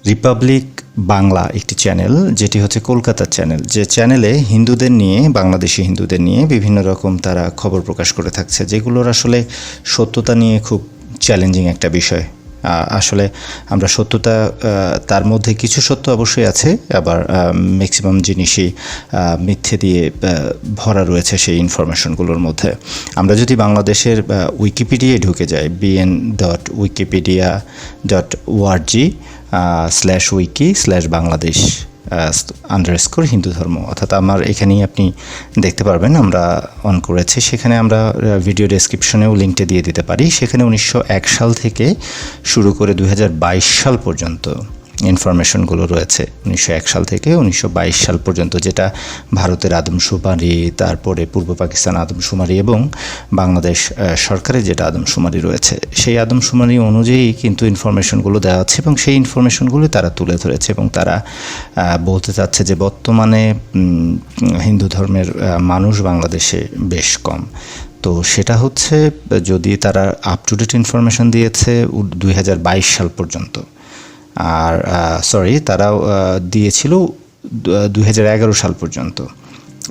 Republic Bangla একটি channel, যেটি হচ্ছে কলকাতার চ্যানেল, যে চ্যানেলে হিন্দুদের নিয়ে, বাংলাদেশি হিন্দুদের নিয়ে বিভিন্ন রকম তারা খবর প্রকাশ করে থাকছে, যেগুলোর আসলে সত্যতা নিয়ে খুব চ্যালেঞ্জিং একটা বিষয়। আসলে আমরা সত্যতা, তার মধ্যে কিছু সত্য অবশ্যই আছে, আবার ম্যাক্সিমাম জিনিসই মিথ্যে দিয়ে ভরা রয়েছে সেই ইনফরমেশনগুলোর মধ্যে। আমরা যদি বাংলাদেশের উইকিপিডিয়ায় ঢুকে যাই, bn.wikipedia.org/wiki/বাংলাদেশ _ হিন্দু ধর্ম, অর্থাৎ আমার এখানেই আপনি দেখতে পারবেন, আমরা অন করেছি। সেখানে আমরা ভিডিও ডেসক্রিপশনেও লিঙ্কটা দিয়ে দিতে পারি। সেখানে 1901 সাল থেকে শুরু করে 2022 সাল পর্যন্ত ইনফরমেশনগুলো রয়েছে। 1901 সাল থেকে 1922 সাল পর্যন্ত, যেটা ভারতের আদমশুমারি, তারপরে পূর্ব পাকিস্তান আদমশুমারি এবং বাংলাদেশ সরকারের যেটা আদমশুমারি রয়েছে, সেই আদমশুমারি অনুযায়ী কিন্তু ইনফরমেশনগুলো দেওয়া আছে এবং সেই ইনফরমেশনগুলো তারা তুলে ধরেছে। এবং তারা বলতে চাচ্ছে যে বর্তমানে হিন্দু ধর্মের মানুষ বাংলাদেশে বেশ কম। তো সেটা হচ্ছে, যদি তারা আপ টু ডেট ইনফরমেশন দিয়েছে 2022 সাল পর্যন্ত, আর তারাও দিয়েছিল 2011 সাল পর্যন্ত।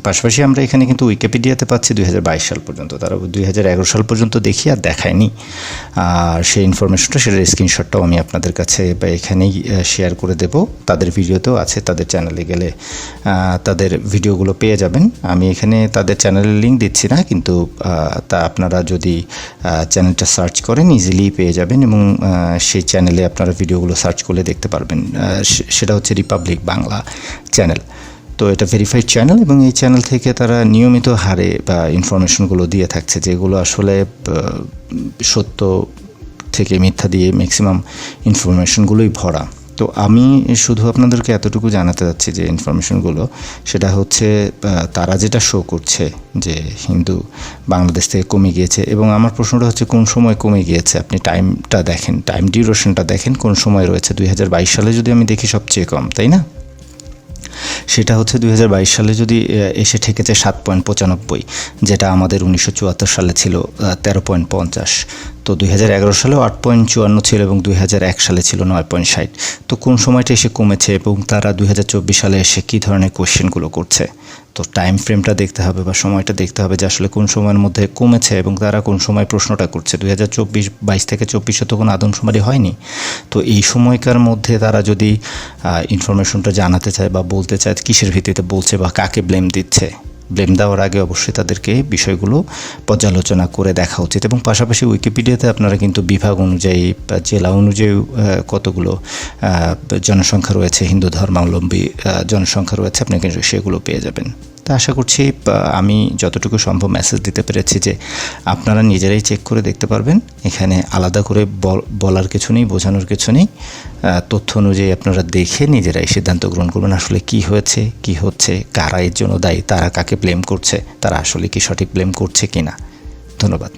পাশাপাশি আমরা এখানে কিন্তু উইকিপিডিয়াতে পাচ্ছি 2022 সাল পর্যন্ত। তারা 2011 সাল পর্যন্ত দেখি আর দেখায়নি। আর সেই ইনফরমেশনটা, সেটার স্ক্রিনশটটাও আমি আপনাদের কাছে বা এখানেই শেয়ার করে দেব। তাদের ভিডিওতেও আছে, তাদের চ্যানেলে গেলে তাদের ভিডিওগুলো পেয়ে যাবেন। আমি এখানে তাদের চ্যানেলের লিঙ্ক দিচ্ছি না, কিন্তু তা আপনারা যদি চ্যানেলটা সার্চ করেন ইজিলি পেয়ে যাবেন এবং সেই চ্যানেলে আপনারা ভিডিওগুলো সার্চ করলে দেখতে পারবেন। সেটা হচ্ছে রিপাবলিক বাংলা চ্যানেল। তো এটা ভেরিফাইড চ্যানেল এবং এই চ্যানেল থেকে তারা নিয়মিত হারে বা ইনফরমেশনগুলো দিয়ে থাকছে, যেগুলো আসলে সত্য থেকে মিথ্যা দিয়ে ম্যাক্সিমাম ইনফরমেশনগুলোই ভরা। তো আমি শুধু আপনাদেরকে এতটুকু জানাতে চাচ্ছি যে ইনফরমেশনগুলো, সেটা হচ্ছে তারা যেটা শো করছে যে হিন্দু বাংলাদেশ থেকে কমে গিয়েছে। এবং আমার প্রশ্নটা হচ্ছে, কোন সময় কমে গিয়েছে? আপনি টাইমটা দেখেন, টাইম ডিউরেশনটা দেখেন, কোন সময় রয়েছে। 2022 সালে যদি আমি দেখি সবচেয়ে কম, তাই না? সেটা হচ্ছে 2022 সালে যদি এসে ঠেকেছে 7.95, যেটা আমাদের 1974 সালে ছিল 13.50। তো 2011 সালেও 8.54 ছিল এবং 2001 সালে ছিল 9.60। তো কোন সময়টা এসে কমেছে এবং তারা 2024 সালে এসে কী ধরনের কোয়েশ্চেনগুলো করছে? তো টাইম ফ্রেমটা দেখতে হবে বা সময়টা দেখতে হবে যে আসলে কোন সময়ের মধ্যে কমেছে এবং তারা কোন সময় প্রশ্নটা করছে। 2022 থেকে 24 তো কোনো আদমশুমারি হয়নি। তো এই সময়কার মধ্যে তারা যদি ইনফরমেশনটা জানাতে চায় বা বলতে চায়, কিসের ভিত্তিতে বলছে বা কাকে ব্লেম দিচ্ছে, ব্লেম দেওয়ার আগে অবশ্যই তাদেরকে বিষয়গুলো পর্যালোচনা করে দেখা উচিত। এবং পাশাপাশি উইকিপিডিয়াতে আপনারা কিন্তু বিভাগ অনুযায়ী বা জেলা অনুযায়ী কতগুলো জনসংখ্যা রয়েছে, হিন্দু ধর্মাবলম্বী জনসংখ্যা রয়েছে, আপনি কিন্তু সেগুলো পেয়ে যাবেন। তা আশা করছি আমি যতটুকু সম্ভব মেসেজ দিতে পেরেছি যে আপনারা নিজেরাই চেক করে দেখতে পারবেন। এখানে আলাদা করে বলার কিছু নেই, বোঝানোর কিছু নেই। তথ্য অনুযায়ী আপনারা দেখে নিজেরাই সিদ্ধান্ত গ্রহণ করবেন আসলে কি হয়েছে, কি হচ্ছে, কারা এর জন্য দায়ী, তারা কাকে ব্লেম করছে, তারা আসলে কি সঠিক ব্লেম করছে কিনা। ধন্যবাদ।